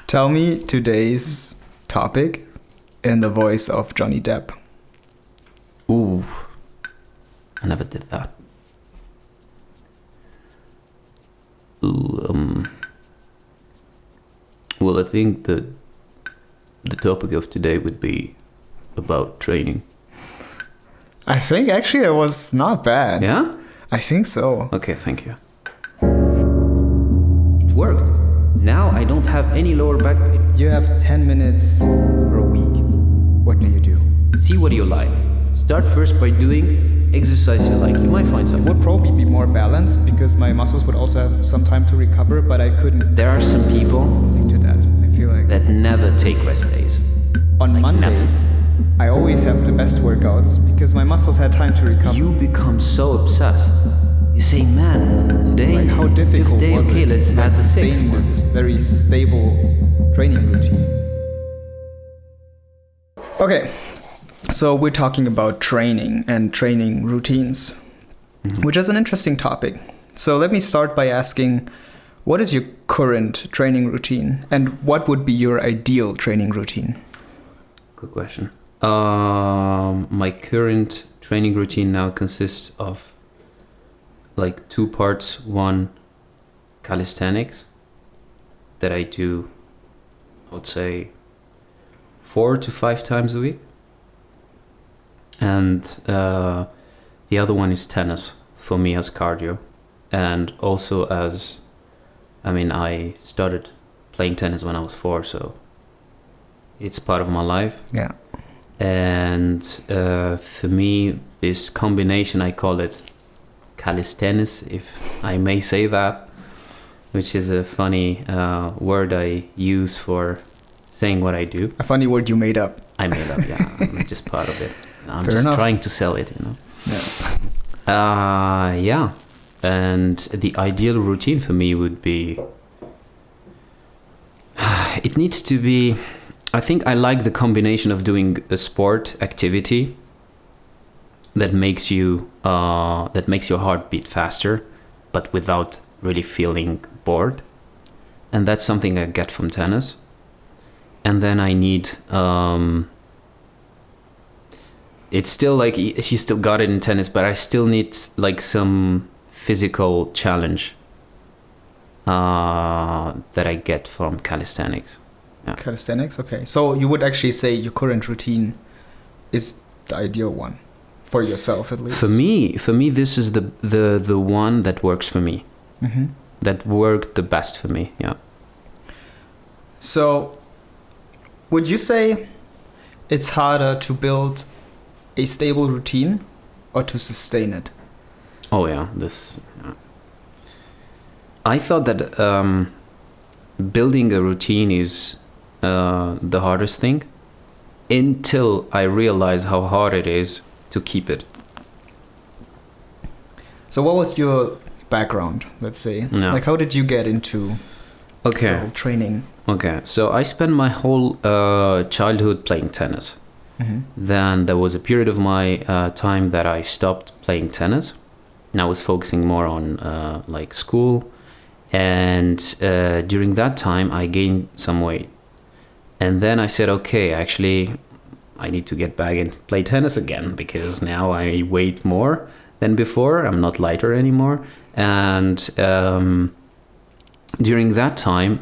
Tell me today's topic in the voice of Johnny Depp. Ooh, I never did that. Well, I think the topic of today would be about training. I think actually it was not bad. Yeah? I think so. Okay, thank you. It worked. Now I don't have any lower back pain. You have 10 minutes per week. What do you do? See what you like. Start first by doing exercise you like. You might find It something. would probably be more balanced because my muscles would also have some time to recover, but I couldn't There are some people stick to that. I feel like that never take rest days. on Mondays, I always have the best workouts because my muscles had time to recover. You become so obsessed. You say, man, today, Like how difficult today, was okay, it let's to add the six. sustain this very stable training routine? Okay, so we're talking about training and training routines, which is an interesting topic. So let me start by asking, what is your current training routine and what would be your ideal training routine? Good question. My current training routine now consists of like two parts. One, calisthenics that I do, I would say, 4 to 5 times a week. And the other one is tennis for me as cardio. And also as, I started playing tennis when I was 4, so it's part of my life. Yeah. And for me, this combination, I call it calisthenics, if I may say that, which is a funny word I use for saying what I do. A funny word you made up. I made up, yeah. I'm just part of it. I'm Fair just enough. trying to sell it, Yeah. Yeah. And the ideal routine for me would be, it needs to be, I think I like the combination of doing a sport activity that makes your heart beat faster, but without really feeling bored. And that's something I get from tennis. And then I need, it's still like, you still got it in tennis, but I still need like some physical challenge that I get from calisthenics. Yeah. Calisthenics, okay. So you would actually say your current routine is the ideal one for yourself, at least. For me, this is the one that works for me. Mm-hmm. That worked the best for me. Yeah. So, would you say it's harder to build a stable routine or to sustain it? Oh yeah, this. Yeah. I thought that building a routine is the hardest thing, until I realized how hard it is to keep it. So, what was your background? Let's say, Yeah. like, how did you get into the Okay. whole training? Okay. So I spent my whole childhood playing tennis. Mm-hmm. Then there was a period of my time that I stopped playing tennis. And I was focusing more on like school. And during that time, I gained some weight. And then I said, okay, actually, I need to get back and play tennis again because now I weigh more than before. I'm not lighter anymore. And during that time,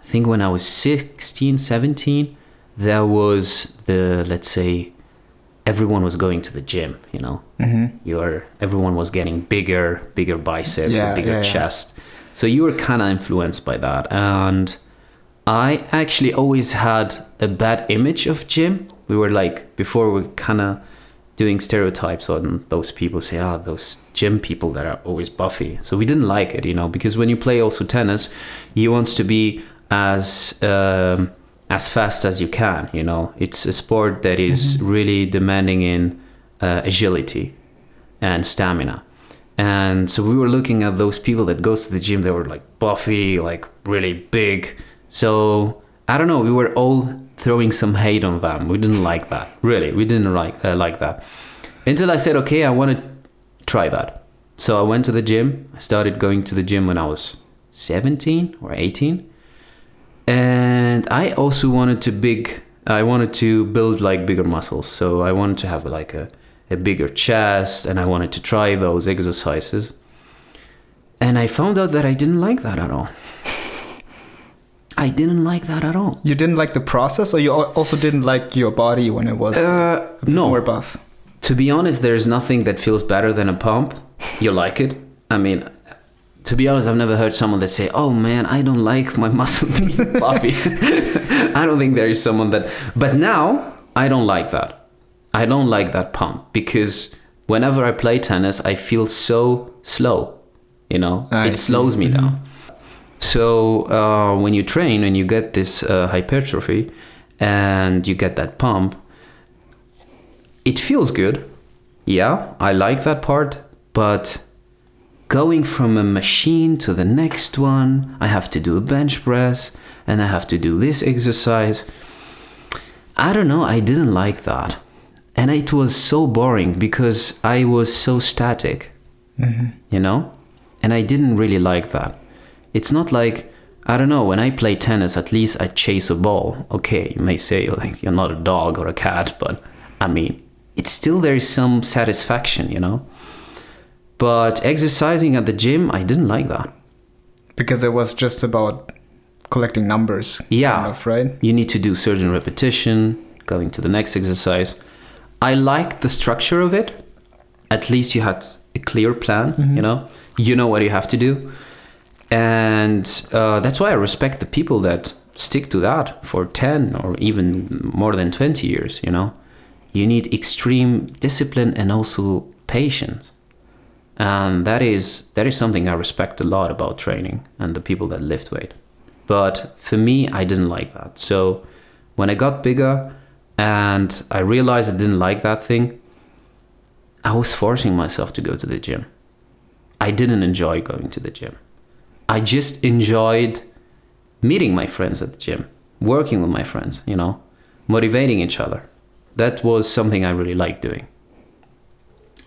I think when I was 16, 17, there was let's say, everyone was going to the gym, Mm-hmm. Everyone was getting bigger biceps, Yeah, a bigger yeah. chest. So you were kind of influenced by that. And I actually always had a bad image of gym. We were like, before we kind of doing stereotypes on those people, say, those gym people that are always buffy. So we didn't like it, because when you play also tennis, you want to be as fast as you can, It's a sport that is really demanding in agility and stamina. And so we were looking at those people that goes to the gym, they were like buffy, like really big. So I don't know, we were all throwing some hate on them. We didn't like that. Really, we didn't like that. Until I said, okay, I want to try that. So I went to the gym. I started going to the gym when I was 17 or 18. And And I also wanted to build like bigger muscles. So I wanted to have like a bigger chest, and I wanted to try those exercises. And I found out that I didn't like that at all. I didn't like that at all. You didn't like the process, or you also didn't like your body when it was a bit more buff? To be honest, there's nothing that feels better than a pump. You like it. I mean, to be honest, I've never heard someone that say, oh man, I don't like my muscle being puffy. I don't think there is someone that... But now, I don't like that. I don't like that pump, because whenever I play tennis, I feel so slow. You know, it slows me down. So when you train and you get this hypertrophy and you get that pump, it feels good. Yeah, I like that part. But going from a machine to the next one, I have to do a bench press and I have to do this exercise. I don't know, I didn't like that. And it was so boring because I was so static, you know? And I didn't really like that. It's not like, I don't know, when I play tennis, at least I chase a ball. Okay, you may say like you're not a dog or a cat, but I mean, it's still, there is some satisfaction, you know? But exercising at the gym, I didn't like that. Because it was just about collecting numbers. Yeah. Kind of, right? You need to do certain repetition, going to the next exercise. I liked the structure of it. At least you had a clear plan, you know? You know what you have to do. And that's why I respect the people that stick to that for 10 or even more than 20 years, you know? You need extreme discipline and also patience. And that is something I respect a lot about training and the people that lift weight. But for me, I didn't like that. So when I got bigger and I realized I didn't like that thing, I was forcing myself to go to the gym. I didn't enjoy going to the gym. I just enjoyed meeting my friends at the gym, working with my friends, you know, motivating each other. That was something I really liked doing.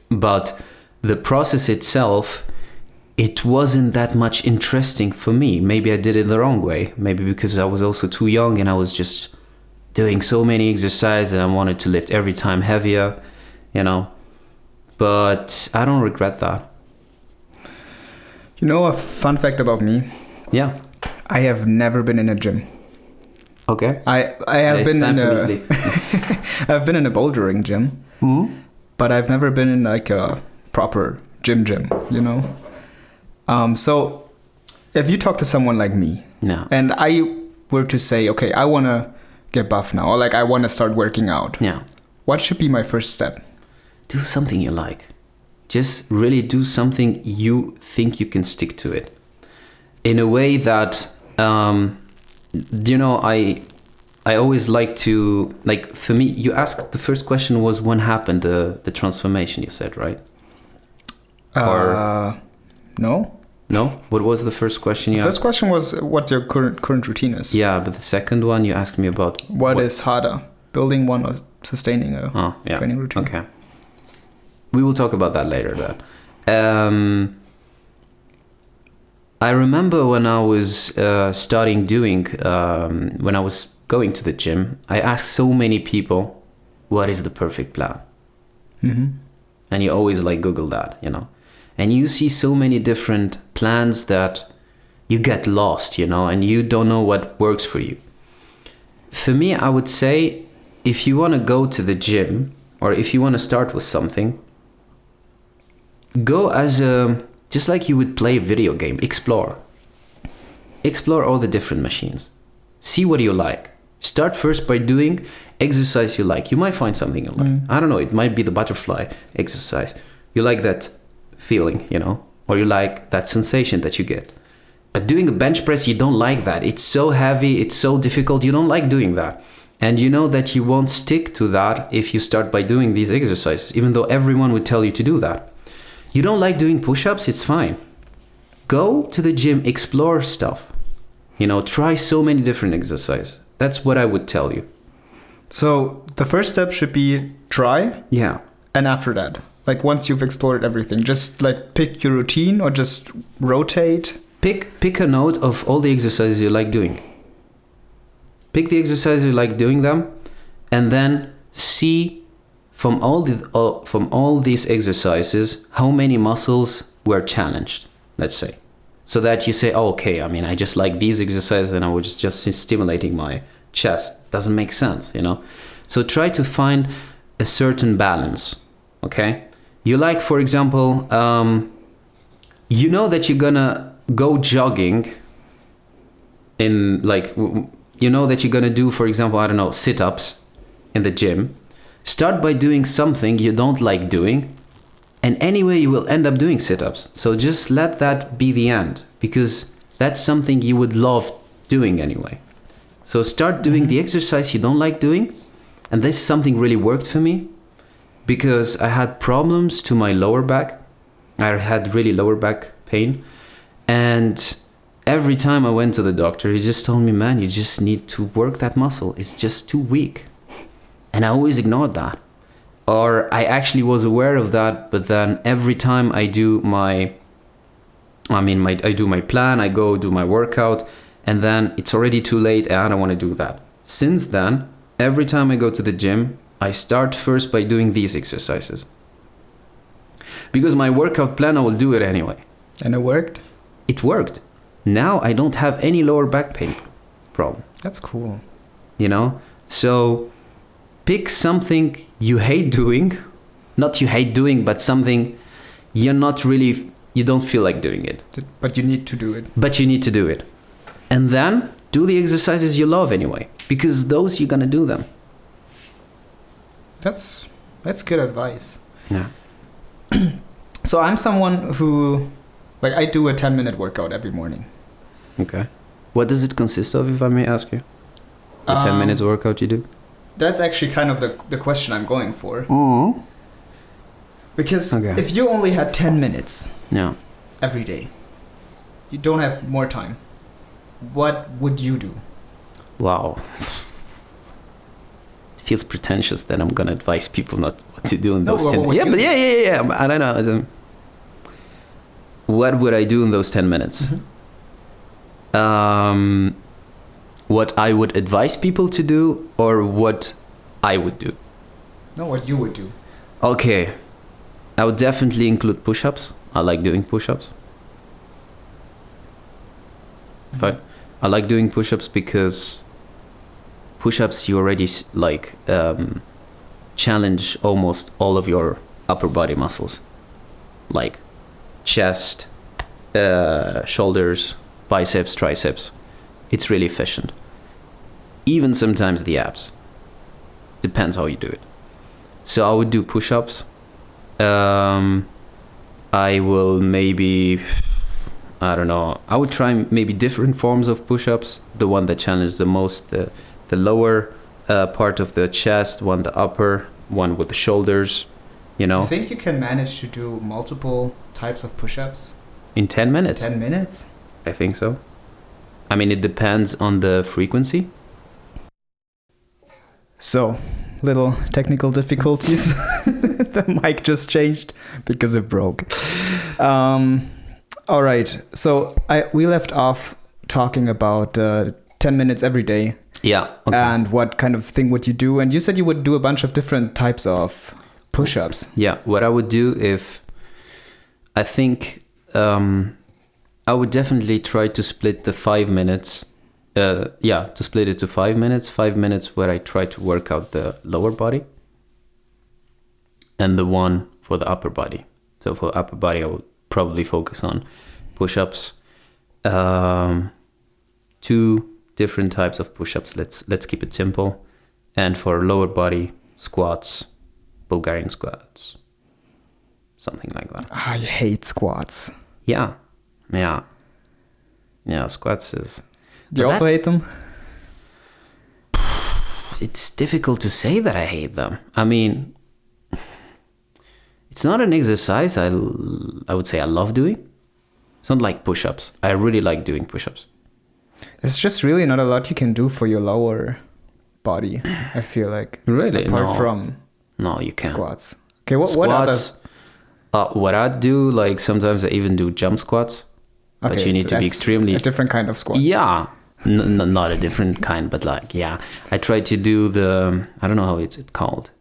But the process itself, it wasn't that much interesting for me. Maybe I did it the wrong way. Maybe because I was also too young and I was just doing so many exercises and I wanted to lift every time heavier, you know. But I don't regret that. You know a fun fact about me? Yeah. I have never been in a gym. Okay. I have been in a I've been in a bouldering gym, but I've never been in like a proper gym, you know? So if you talk to someone like me, and I were to say, okay, I want to get buff now, or like I want to start working out. Yeah. What should be my first step? Do something you like. Just really do something you think you can stick to it. In a way that, you know, I always like to, like for me, you asked, the first question was when happened the transformation, you said, right? No. No? What was the first question you asked? The first question was what your current routine is. Yeah, but the second one you asked me about... What is harder, building one or sustaining a training routine? Okay. We will talk about that later. I remember when I was when I was going to the gym, I asked so many people, what is the perfect plan? And you always like Google that, you know. And you see so many different plans that you get lost, you know, and you don't know what works for you. For me, I would say if you want to go to the gym or if you want to start with something, go just like you would play a video game. Explore all the different machines. See what you like. Start first by doing exercise you like. You might find something you like. I don't know, it might be the butterfly exercise. You like that feeling, you know, or you like that sensation that you get. But doing a bench press, you don't like that. It's so heavy, it's so difficult, you don't like doing that. And you know that you won't stick to that if you start by doing these exercises, even though everyone would tell you to do that. You don't like doing push-ups, it's fine. Go to the gym, explore stuff. You know, try so many different exercises. That's what I would tell you. So the first step should be try. Yeah. And after that, like once you've explored everything, just like pick your routine or just rotate. Pick a note of all the exercises you like doing. pick the exercises you like doing them, and then see from all these exercises how many muscles were challenged, let's say. So that you say, oh, okay, I mean, I just like these exercises and I was just stimulating my chest. Doesn't make sense, you know? So try to find a certain balance, okay? You like, for example, you know that you're gonna go jogging in like, you know that you're gonna do, for example, I don't know, sit-ups in the gym. Start by doing something you don't like doing, and anyway you will end up doing sit-ups. So just let that be the end, because that's something you would love doing anyway. So start doing the exercise you don't like doing, and this is something really worked for me, because I had problems to my lower back. I had really lower back pain, and every time I went to the doctor, he just told me, man, you just need to work that muscle. It's just too weak. And I always ignored that. Or I actually was aware of that, but then every time I do my plan, I go do my workout, and then it's already too late and I don't want to do that. Since then, every time I go to the gym, I start first by doing these exercises. Because my workout plan, I will do it anyway. And it worked? It worked. Now I don't have any lower back pain problem. That's cool. You know? So pick something you hate doing. Not you hate doing, but something you don't feel like doing it. But you need to do it. But you need to do it. And then do the exercises you love anyway. Because those you're gonna do them. That's good advice. Yeah. So I'm someone who, like, I do a 10-minute workout every morning. Okay. What does it consist of, if I may ask you? The 10 minutes workout you do? That's actually kind of the question I'm going for. Oh. Because if you only had 10 minutes every day, you don't have more time, what would you do? Wow. It feels pretentious that I'm going to advise people not what to do in those 10 minutes. Yeah. I don't know. What would I do in those 10 minutes? Mm-hmm. What I would advise people to do, or what I would do? No, what you would do. Okay. I would definitely include push-ups. I like doing push-ups. Mm-hmm. But I like doing push-ups because push-ups you already challenge almost all of your upper body muscles, like chest, shoulders, biceps, triceps. It's really efficient. Even sometimes the abs. Depends how you do it. So I would do push-ups. I will maybe, I don't know, I would try maybe different forms of push-ups. The one that challenges the most, the lower part of the chest, one the upper, one with the shoulders, you know. Do you think you can manage to do multiple types of push-ups? In 10 minutes? 10 minutes? I think so. I mean, it depends on the frequency. So, little technical difficulties. The mic just changed because it broke. All right. So we left off talking about 10 minutes every day. Yeah. Okay. And what kind of thing would you do? And you said you would do a bunch of different types of push-ups. Yeah. What I would do I think I would definitely try to split the 5 minutes. To split it to 5 minutes. 5 minutes where I try to work out the lower body, and the one for the upper body. So for upper body, I would probably focus on push-ups. 2 different types of push-ups. Let's keep it simple. And for lower body, squats, Bulgarian squats, something like that. I hate squats. Yeah, squats is... Do you also hate them? It's difficult to say that I hate them. I mean, it's not an exercise I would say I love doing. It's not like push-ups. I really like doing push-ups. There's just really not a lot you can do for your lower body, I feel like. Really? Apart from you can't. Squats. Okay, what squats, what I do, like sometimes I even do jump squats. Okay, but you need to be extremely... A different kind of squat. Yeah. Not a different kind, but like, yeah. I try to do I don't know how it's called.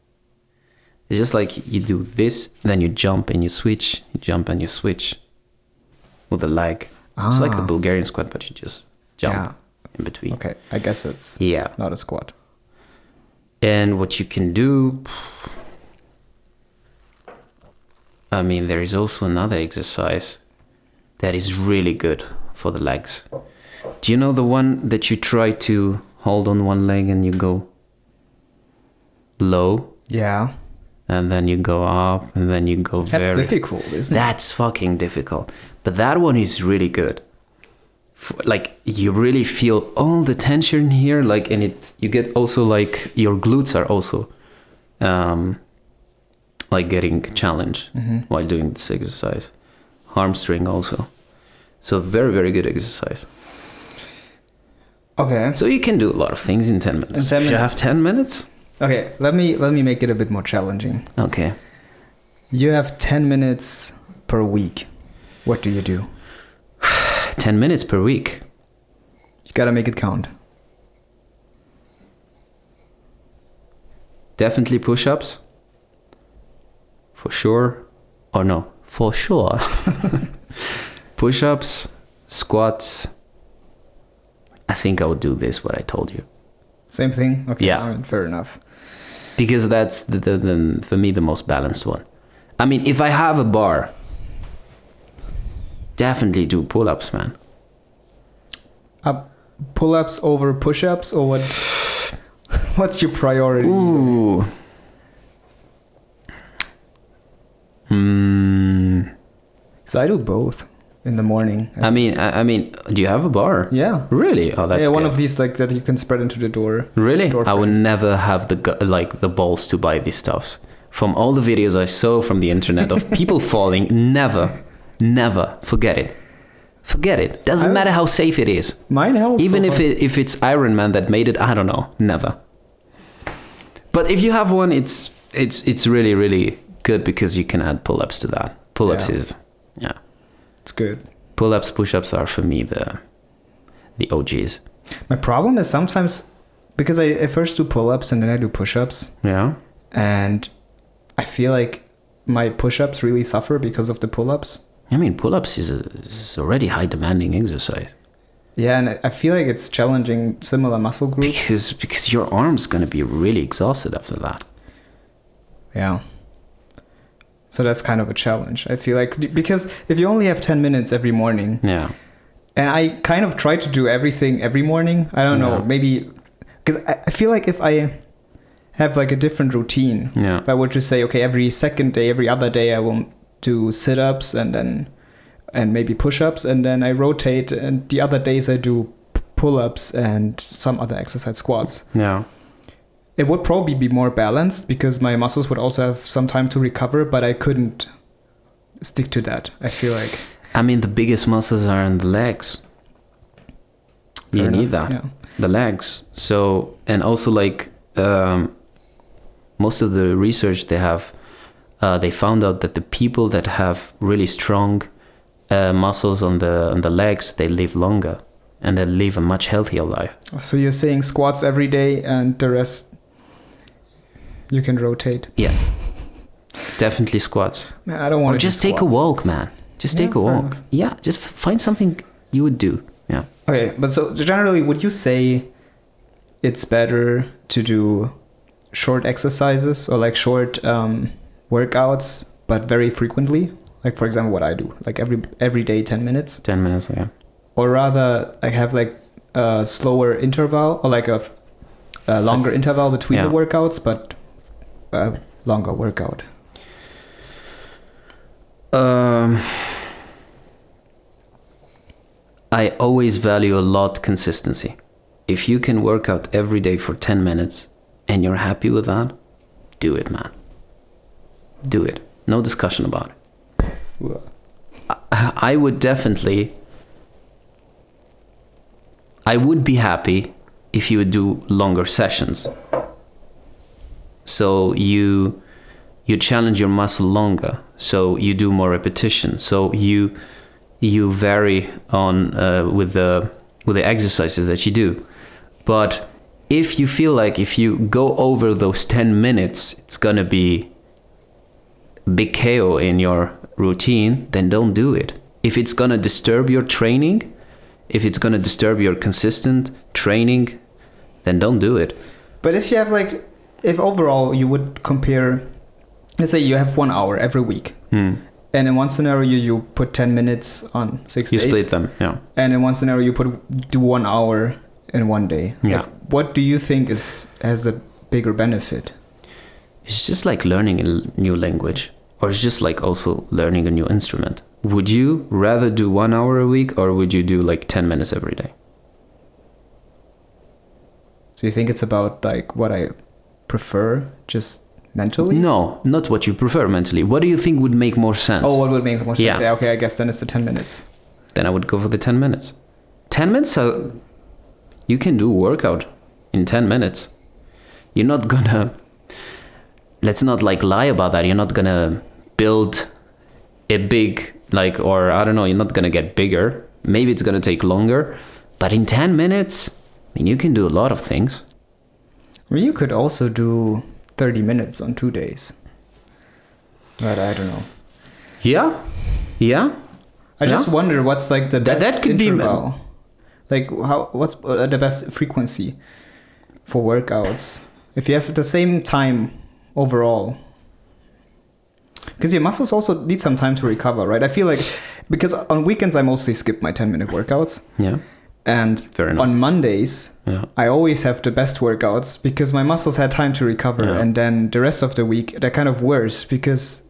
It's just like you do this, then you jump and you switch, you jump and you switch with the leg. It's like the Bulgarian squat, but you just jump in between. Okay, I guess it's not a squat. And what you can do, I mean, there is also another exercise that is really good for the legs. Do you know the one that you try to hold on one leg and you go low? Yeah. And then you go up and then you go That's difficult, isn't it? That's fucking difficult. But that one is really good. Like you really feel all the tension here, like, and you get also like your glutes are also like getting challenged while doing this exercise. Hamstring also. So very, very good exercise. Okay. So you can do a lot of things in 10 minutes. If you have 10 minutes? Okay, let me make it a bit more challenging. Okay. You have 10 minutes per week. What do you do? 10 minutes per week. You gotta make it count. Definitely push-ups. For sure. Or no, for sure. Push-ups, squats. I think I would do this, what I told you. Same thing? Okay, yeah. I mean, fair enough. Because that's, the for me, the most balanced one. I mean, if I have a bar, definitely do pull-ups, man. Pull-ups over push-ups, or what? What's your priority? Ooh. So I do both in the morning. I mean, do you have a bar? Yeah. Really? Oh, that's one good. of these like that you can spread into the door. Really? Door I would frames. never have the balls to buy these stuffs. From all the videos I saw from the internet of people falling, never, forget it. Forget it. Doesn't matter how safe it is. Mine helps. Even if it's Iron Man that made it, I don't know. Never. But if you have one, it's really, really good because you can add pull-ups to that. Pull-ups is, it's good. Pull-ups, push-ups are for me the OGs. My problem is sometimes because I first do pull-ups and then I do push-ups. Yeah. And I feel like my push-ups really suffer because of the pull-ups. I mean, pull-ups is already high demanding exercise. Yeah, and I feel like it's challenging similar muscle groups. Because your arm's going to be really exhausted after that. Yeah. So that's kind of a challenge. I feel like because if you only have 10 minutes every morning. Yeah. And I kind of try to do everything every morning. I don't know, maybe because I feel like if I have like a different routine, if I were to say, okay, every second day, every other day, I will do sit-ups and maybe push-ups, and then I rotate, and the other days I do pull-ups and some other exercise, squats. Yeah. It would probably be more balanced because my muscles would also have some time to recover, but I couldn't stick to that, I feel like. I mean, the biggest muscles are in the legs. You need that. Yeah. The legs. So, and also like most of the research they have, they found out that the people that have really strong muscles on the legs, they live longer and they live a much healthier life. So you're saying squats every day and the rest you can rotate? Yeah. Definitely squats. Man, I don't want to just take a walk, man. Just take a walk. Yeah, just find something you would do. Yeah. Okay, but so generally, would you say it's better to do short exercises or like short workouts, but very frequently? Like, for example, what I do, like every day, 10 minutes. 10 minutes, yeah. Or rather, I have like a slower interval or like a longer interval between the workouts, but a longer workout. I always value a lot consistency. If you can work out every day for 10 minutes and you're happy with that, do it, man. Do it. No discussion about it. I would be happy if you would do longer sessions. So you challenge your muscle longer. So you do more repetition. So you vary on with the with the exercises that you do. But if you feel like if you go over those 10 minutes, it's gonna be big KO in your routine, then don't do it. If it's gonna disturb your training, if it's gonna disturb your consistent training, then don't do it. But if you have like, if overall you would compare, let's say you have 1 hour every week, and in one scenario you put 10 minutes on 6 days. You split them, yeah. And in one scenario you do 1 hour in one day. Yeah. Like, what do you think has a bigger benefit? It's just like learning a new language, or it's just like also learning a new instrument. Would you rather do 1 hour a week, or would you do like 10 minutes every day? So you think it's about like what I prefer, just mentally? No, not what you prefer mentally. What do you think would make more sense? Oh, what would make more sense? Yeah. Okay, I guess then it's the 10 minutes. Then I would go for the 10 minutes. 10 minutes, you can do workout in 10 minutes. You're not gonna, let's not like lie about that. You're not gonna build a big, like, or I don't know, you're not gonna get bigger. Maybe it's gonna take longer, but in 10 minutes, I mean, you can do a lot of things. I mean, you could also do 30 minutes on 2 days. But I don't know. Yeah. I just wonder what's like the best that could interval. Like what's the best frequency for workouts? If you have the same time overall. Because your muscles also need some time to recover, right? I feel like, because on weekends I mostly skip my 10-minute workouts. Yeah. And on Mondays, I always have the best workouts because my muscles had time to recover. Yeah. And then the rest of the week, they're kind of worse because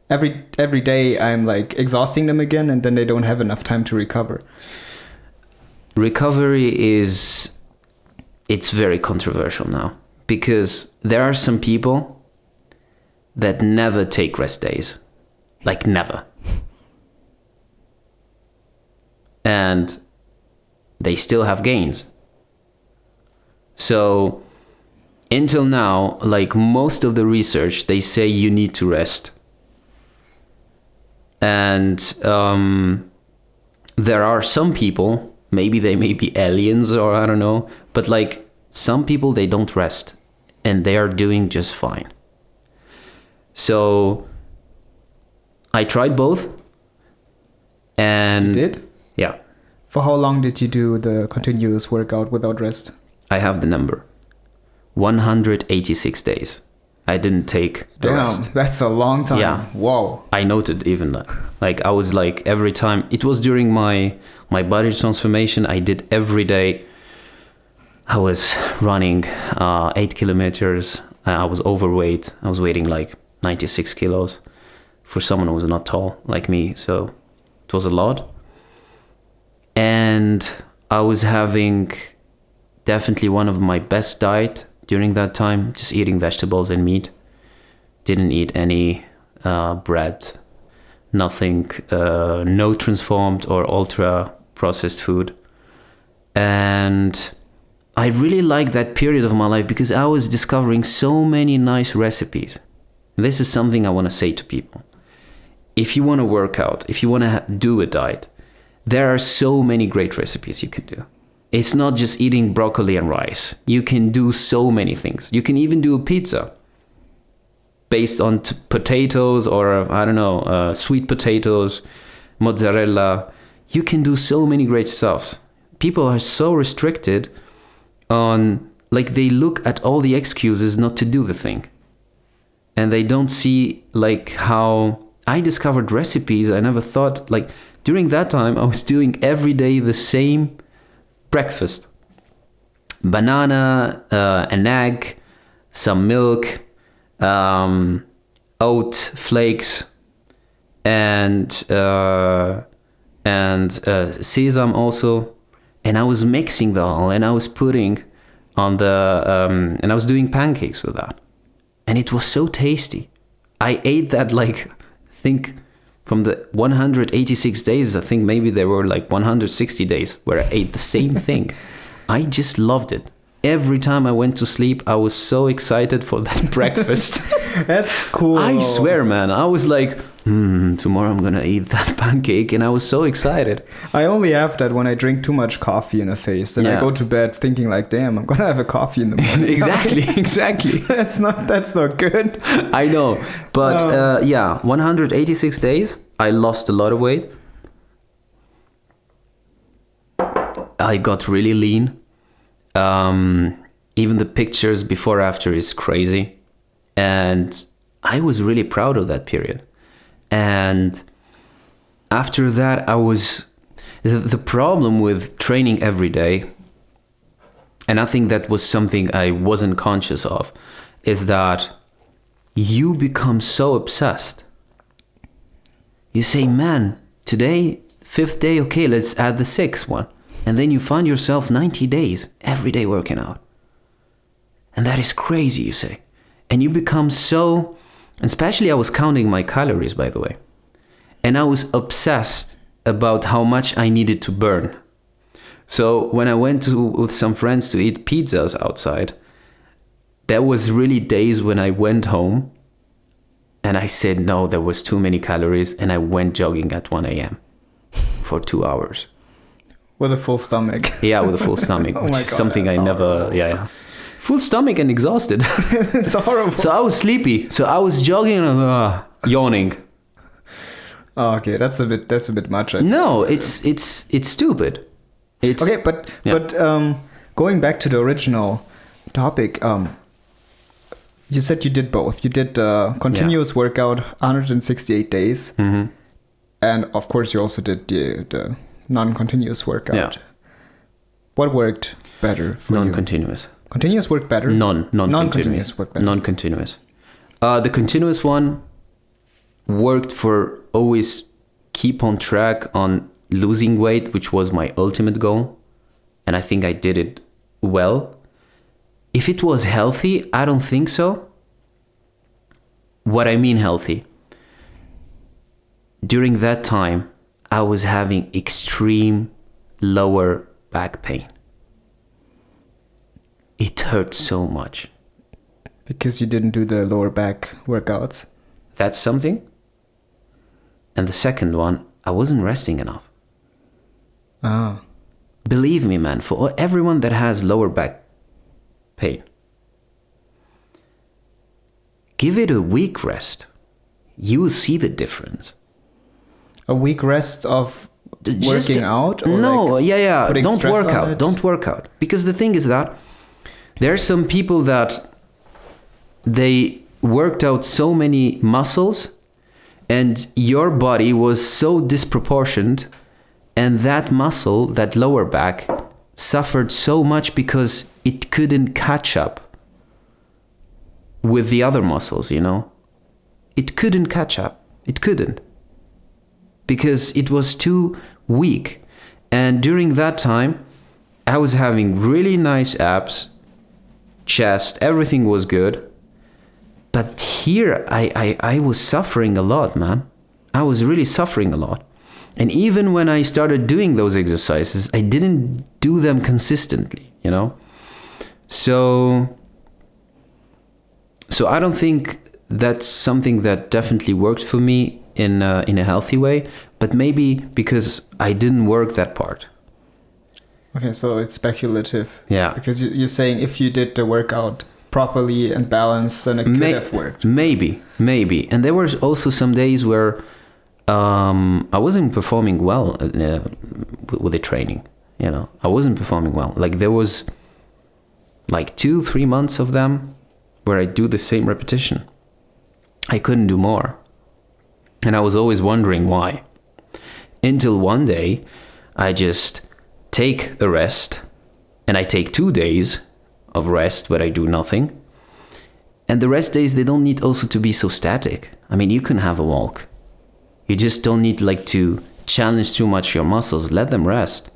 every day I'm like exhausting them again, and then they don't have enough time to recover. Recovery it's very controversial now, because there are some people that never take rest days. Like never. And they still have gains. So until now, like most of the research, they say you need to rest. And there are some people, maybe they may be aliens or I don't know, but like some people, they don't rest and they are doing just fine. So I tried both. And you did? Yeah. For how long did you do the continuous workout without rest? I have the number. 186 days. I didn't take the rest. Damn, that's a long time. Yeah. Whoa. I noted even that. Like I was like every time, it was during my body transformation, I did every day. I was running 8 kilometers. I was overweight. I was weighing like 96 kilos for someone who was not tall like me. So it was a lot. And I was having definitely one of my best diet during that time, just eating vegetables and meat. Didn't eat any bread, nothing, no transformed or ultra processed food. And I really liked that period of my life because I was discovering so many nice recipes. And this is something I want to say to people. If you want to work out, if you want to do a diet, there are so many great recipes you can do. It's not just eating broccoli and rice. You can do so many things. You can even do a pizza based on potatoes or, I don't know, sweet potatoes, mozzarella. You can do so many great stuff. People are so restricted on, like, they look at all the excuses not to do the thing. And they don't see, like, how I discovered recipes. I never thought, like, during that time, I was doing every day the same breakfast. Banana, an egg, some milk, oat flakes, and sesame also. And I was mixing them all, and I was putting on the, and I was doing pancakes with that. And it was so tasty. I ate that, like, I think from the 186 days, I think maybe there were like 160 days where I ate the same thing. I just loved it. Every time I went to sleep, I was so excited for that breakfast. That's cool. I swear, man. I was like, tomorrow I'm gonna eat that pancake, and I was so excited. I only have that when I drink too much coffee in a phase. Then I Yeah. go to bed thinking like, damn, I'm gonna have a coffee in the morning. exactly. That's not good. I know, but 186 days, I lost a lot of weight. I got really lean. Even the pictures before after is crazy, and I was really proud of that period. And after that, the problem with training every day, and I think that was something I wasn't conscious of, is that you become so obsessed. You say, man, today, 5th day, okay, let's add the 6th one. And then you find yourself 90 days, every day working out. And that is crazy, you say. And you become so, especially I was counting my calories, by the way. And I was obsessed about how much I needed to burn. So when I went with some friends to eat pizzas outside, there was really days when I went home and I said, no, there was too many calories. And I went jogging at 1 a.m. for 2 hours. With a full stomach. Yeah, with a full stomach, Oh which my is God, something I that's never, horrible. Full stomach and exhausted. It's horrible. So I was sleepy. So I was jogging and yawning. Oh, okay, that's a bit much. I feel. No, it's stupid. It's Okay, but going back to the original topic, you said you did both. You did continuous workout, 168 days, Mm-hmm. and of course you also did the non-continuous workout. Yeah. What worked better for you? Non-continuous. Continuous worked better. Non-continuous worked better. Non-continuous. The continuous one worked for always keep on track on losing weight, which was my ultimate goal. And I think I did it well. If it was healthy, I don't think so. What I mean healthy, during that time, I was having extreme lower back pain. It hurt so much. Because you didn't do the lower back workouts. That's something. And the second one, I wasn't resting enough. Ah. Believe me, man, for everyone that has lower back pain, give it a week rest. You will see the difference. A week rest of working out? Or no, like putting don't stress work on out. it? Don't work out. Because the thing is that there are some people that they worked out so many muscles and your body was so disproportioned, and that muscle, that lower back, suffered so much because it couldn't catch up with the other muscles, you know? It couldn't catch up. It couldn't. Because it was too weak. And during that time, I was having really nice abs, chest, everything was good. But here, I was suffering a lot, man. I was really suffering a lot. And even when I started doing those exercises, I didn't do them consistently, you know? So I don't think that's something that definitely worked for me in a healthy way, but maybe because I didn't work that part. Okay, so it's speculative. Yeah. Because you're saying if you did the workout properly and balanced, then it could have worked. Maybe. And there were also some days where I wasn't performing well with the training, you know. I wasn't performing well. Like there was like 2-3 months of them where I do the same repetition. I couldn't do more. And I was always wondering why. Until one day, I just take a rest, and I take 2 days of rest where I do nothing. And the rest days, they don't need also to be so static. I mean, you can have a walk. You just don't need like to challenge too much your muscles. Let them rest.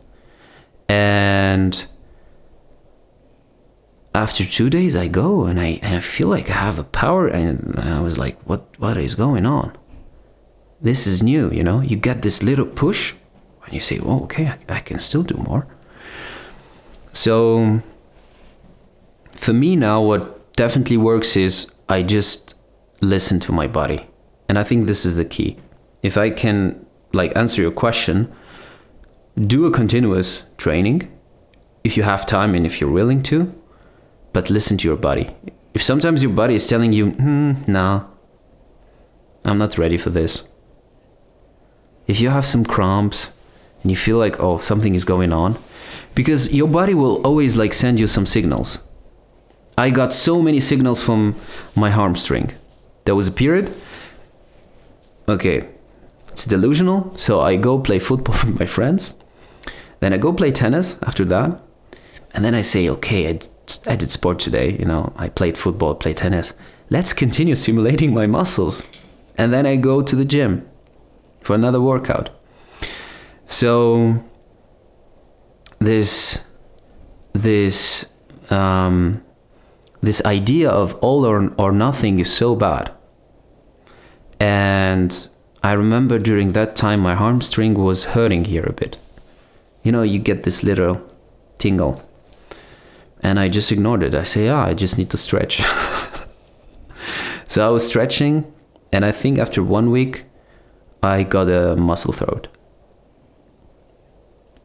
And after 2 days, I go and I feel like I have a power. And I was like, what is going on? This is new, you know? You get this little push and you say, oh, okay, I can still do more. So for me now, what definitely works is I just listen to my body. And I think this is the key. If I can like answer your question, do a continuous training if you have time and if you're willing to, but listen to your body. If sometimes your body is telling you, no, I'm not ready for this. If you have some cramps and you feel like, oh, something is going on, because your body will always like send you some signals. I got so many signals from my hamstring. There was a period, okay, it's delusional. So I go play football with my friends. Then I go play tennis after that. And then I say, okay, I did sport today. You know, I played football, played tennis. Let's continue simulating my muscles. And then I go to the gym for another workout. So this idea of all or nothing is so bad. And I remember during that time, my hamstring was hurting here a bit. You know, you get this little tingle. And I just ignored it. I say, I just need to stretch. So I was stretching, and I think after 1 week, I got a muscle throat.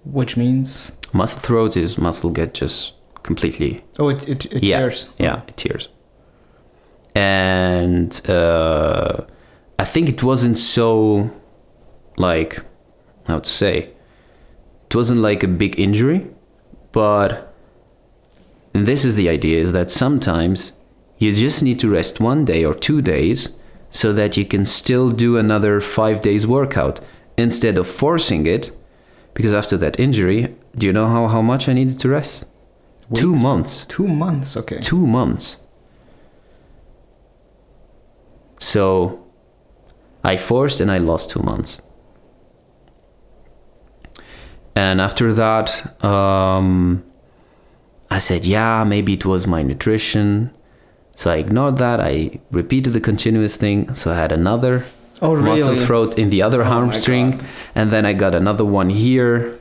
Which means? Muscle throat is muscle get just completely... Oh, it tears. Yeah, it tears. And I think it wasn't so, like, how to say, it wasn't like a big injury, but this is the idea, is that sometimes you just need to rest 1 day or 2 days so that you can still do another 5 days workout instead of forcing it. Because after that injury, do you know how much I needed to rest? Weeks? 2 months. 2 months, okay. 2 months. So I forced and I lost 2 months. And after that, I said, yeah, maybe it was my nutrition. So I ignored that. I repeated the continuous thing. So I had another muscle throat in the other hamstring. And then I got another one here.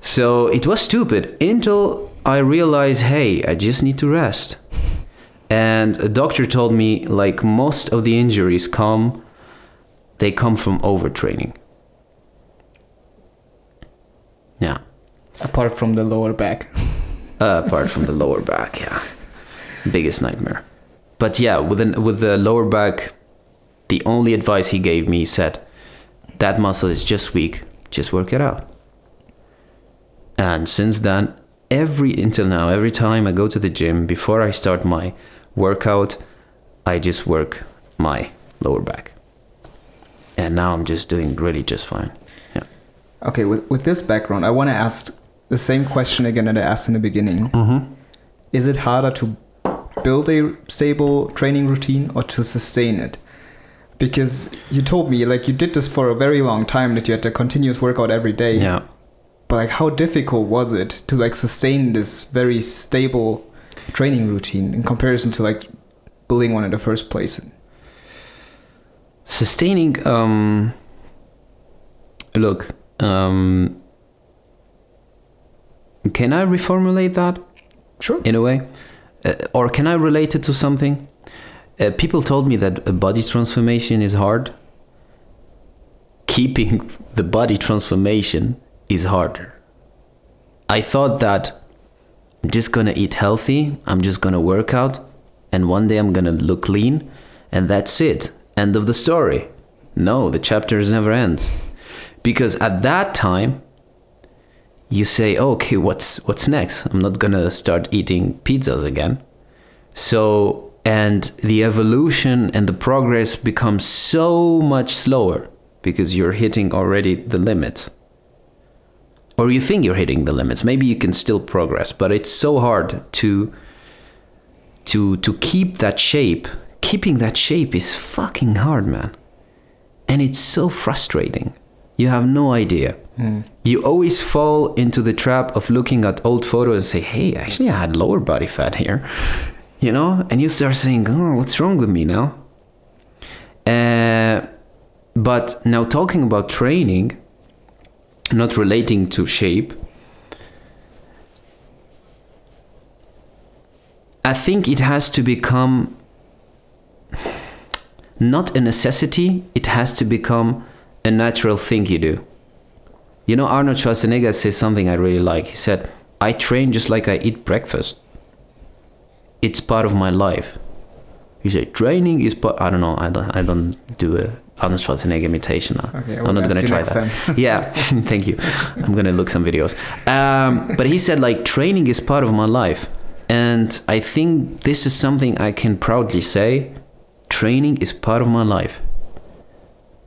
So it was stupid until I realized, hey, I just need to rest. And a doctor told me, like, most of the injuries come from overtraining. Yeah. Apart from the lower back. Apart from the lower back, yeah. Biggest nightmare. But yeah, with the lower back, the only advice he gave me, he said, that muscle is just weak, just work it out. And since then, until now, every time I go to the gym, before I start my workout, I just work my lower back. And now I'm just doing really just fine. Yeah. Okay, with this background, I want to ask the same question again that I asked in the beginning. Mm-hmm. Is it harder to build a stable training routine or to sustain it? Because you told me, like, you did this for a very long time, that you had a continuous workout every day. Yeah. But, like, how difficult was it to, like, sustain this very stable training routine in comparison to, like, building one in the first place? Sustaining, look, can I reformulate that? Sure. In a way? Or can I relate it to something? People told me that a body transformation is hard. Keeping the body transformation is harder. I thought that I'm just gonna eat healthy, I'm just gonna work out, and one day I'm gonna look lean, and that's it. End of the story. No, the chapters never ends. Because at that time, you say, okay, what's next? I'm not gonna start eating pizzas again. So, and the evolution and the progress becomes so much slower because you're hitting already the limits. Or you think you're hitting the limits. Maybe you can still progress, but it's so hard to keep that shape. Keeping that shape is fucking hard, man. And it's so frustrating. You have no idea. You always fall into the trap of looking at old photos and say, hey, actually I had lower body fat here. You know? And you start saying, oh, what's wrong with me now? But now talking about training, not relating to shape, I think it has to become not a necessity. It has to become a natural thing you do. You know, Arnold Schwarzenegger says something I really like. He said, I train just like I eat breakfast. It's part of my life. He said, training is part... I don't know. I don't do a Arnold Schwarzenegger imitation now. Okay, I'm not going to try that. Yeah, thank you. I'm going to look some videos. But he said, like, training is part of my life. And I think this is something I can proudly say. Training is part of my life.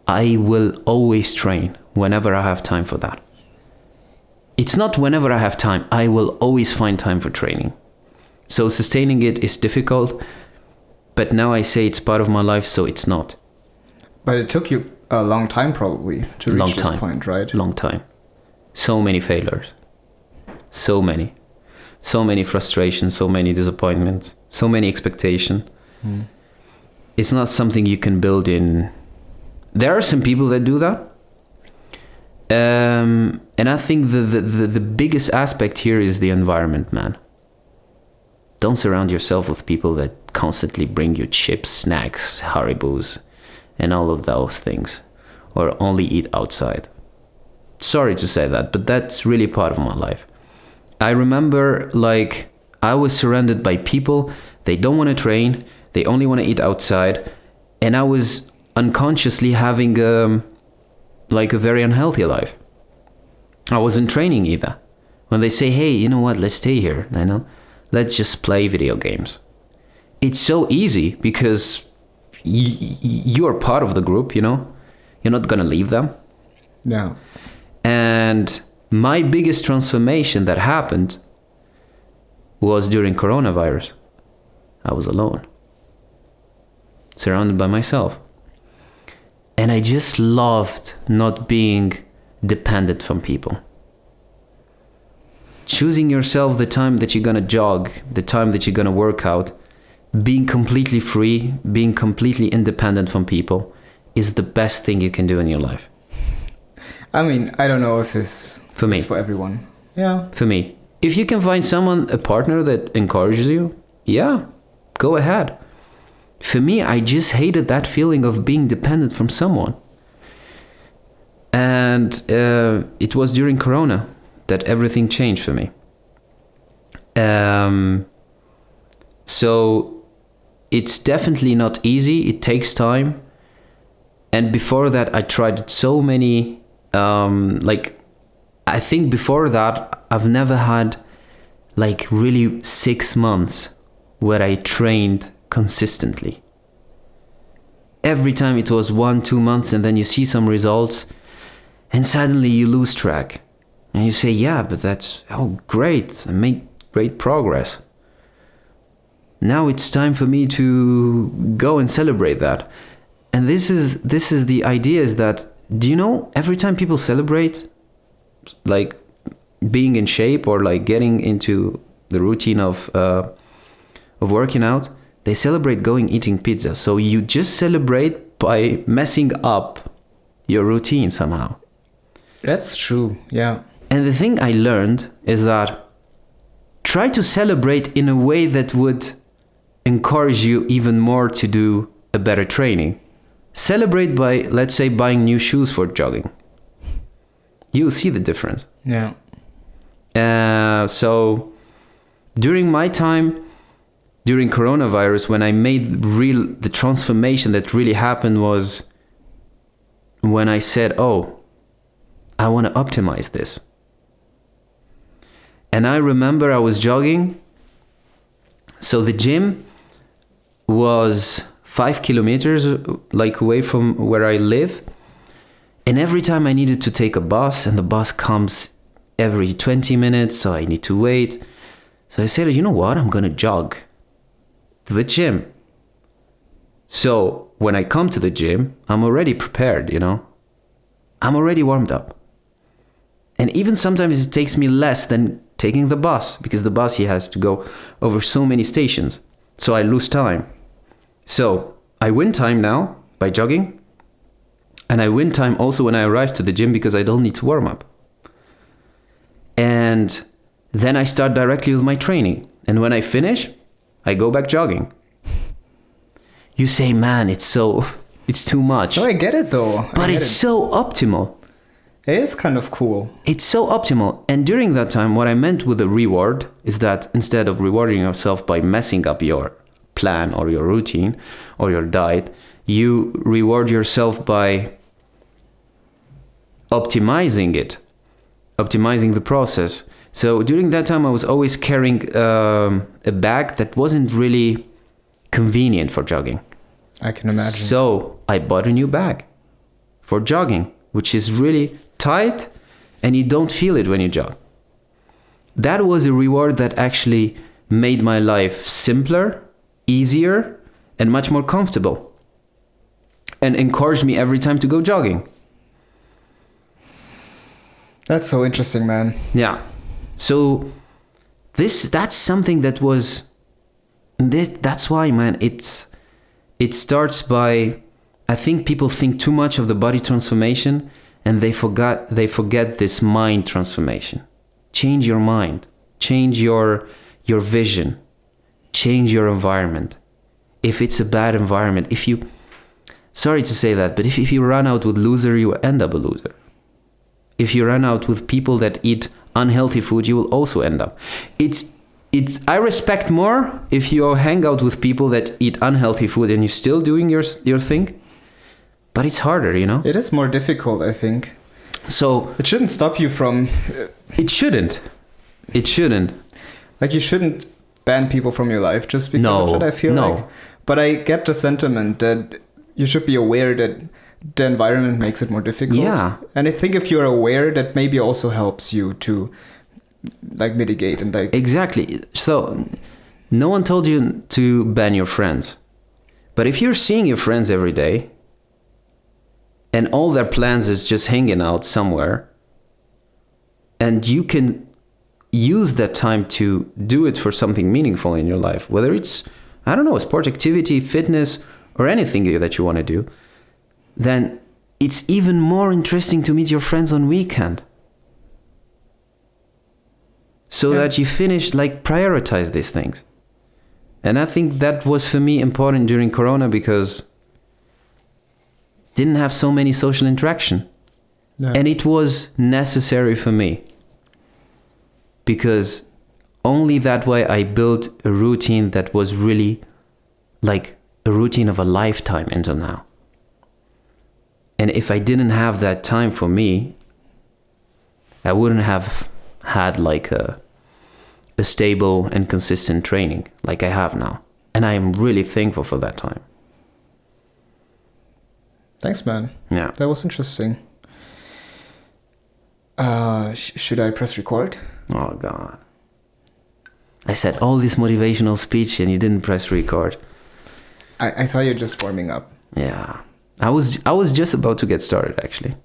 I will always train whenever I have time for that. It's not whenever I have time. I will always find time for training. So sustaining it is difficult. But now I say it's part of my life, so it's not. But it took you a long time probably to reach this point, right? Long time. So many failures. So many. So many frustrations, so many disappointments, so many expectations. It's not something you can build in. There are some people that do that. And I think the biggest aspect here is the environment, man. Don't surround yourself with people that constantly bring you chips, snacks, Haribos, and all of those things. Or only eat outside. Sorry to say that, but that's really part of my life. I remember, like, I was surrounded by people, they don't want to train, they only want to eat outside, and I was unconsciously having a very unhealthy life. I wasn't training either. When they say, hey, you know what, let's stay here, let's just play video games. It's so easy because you are part of the group, you're not going to leave them. Yeah. And my biggest transformation that happened was during coronavirus. I was alone, surrounded by myself. And I just loved not being dependent from people. Choosing yourself the time that you're going to jog, the time that you're going to work out, being completely free, being completely independent from people is the best thing you can do in your life. I mean, I don't know if it's for me. It's for everyone. Yeah. For me. If you can find someone, a partner that encourages you, yeah, go ahead. For me, I just hated that feeling of being dependent from someone. And it was during Corona that everything changed for me. So it's definitely not easy. It takes time. And before that, I tried so many, I think before that, I've never had really 6 months where I trained consistently. Every time it was 1-2 months, and then you see some results and suddenly you lose track and you say, yeah, but that's great. I made great progress. Now it's time for me to go and celebrate that. And this is the idea, is that, do you know, every time people celebrate being in shape or getting into the routine of working out, they celebrate eating pizza. So you just celebrate by messing up your routine somehow. That's true, yeah. And the thing I learned is that try to celebrate in a way that would encourage you even more to do a better training. Celebrate by, let's say, buying new shoes for jogging. You'll see the difference. Yeah. So during my time, during coronavirus, when I made the transformation that really happened was when I said, I want to optimize this. And I remember I was jogging. So the gym was 5 kilometers away from where I live. And every time I needed to take a bus, and the bus comes every 20 minutes, so I need to wait. So I said, you know what? I'm going to jog to the gym. So when I come to the gym, I'm already prepared, I'm already warmed up. And even sometimes it takes me less than taking the bus, because the bus he has to go over so many stations. So I lose time. So I win time now by jogging. And I win time also when I arrive to the gym, because I don't need to warm up. And then I start directly with my training. And when I finish, I go back jogging. You say, man, it's so It's too much. No, I get it though. But it's so optimal. It is kind of cool. It's so optimal. And during that time, what I meant with the reward is that instead of rewarding yourself by messing up your plan or your routine or your diet, you reward yourself by optimizing it, optimizing the process. So during that time, I was always carrying a bag that wasn't really convenient for jogging. I can imagine. So I bought a new bag for jogging, which is really tight and you don't feel it when you jog. That was a reward that actually made my life simpler, easier, and much more comfortable, and encouraged me every time to go jogging. That's so interesting, man. Yeah. So that's something that was that's why, man, it starts by, I think people think too much of the body transformation and they forget this mind transformation. Change your mind, change your vision, change your environment. If it's a bad environment, sorry to say that, but if you run out with loser, you end up a loser. If you run out with people that eat unhealthy food, you will also end up. I respect more if you hang out with people that eat unhealthy food and you're still doing your thing. But it's harder, you know? It is more difficult, I think. So it shouldn't stop you from... It shouldn't. Like, you shouldn't ban people from your life just because of it, I feel like. But I get the sentiment that you should be aware that the environment makes it more difficult. Yeah. And I think if you're aware, that maybe also helps you to like mitigate and like... Exactly. So no one told you to ban your friends. But if you're seeing your friends every day and all their plans is just hanging out somewhere, and you can use that time to do it for something meaningful in your life, whether it's, I don't know, a sport activity, fitness, or anything that you want to do, then it's even more interesting to meet your friends on weekend. So that you prioritize these things. And I think that was for me important during Corona because didn't have so many social interaction. Yeah. And it was necessary for me because only that way I built a routine that was really like a routine of a lifetime until now. And if I didn't have that time for me, I wouldn't have had like a stable and consistent training like I have now. And I am really thankful for that time. Thanks, man. Yeah. That was interesting. Should I press record? Oh, God. I said all this motivational speech and you didn't press record. I thought you were just warming up. Yeah. I was just about to get started, actually.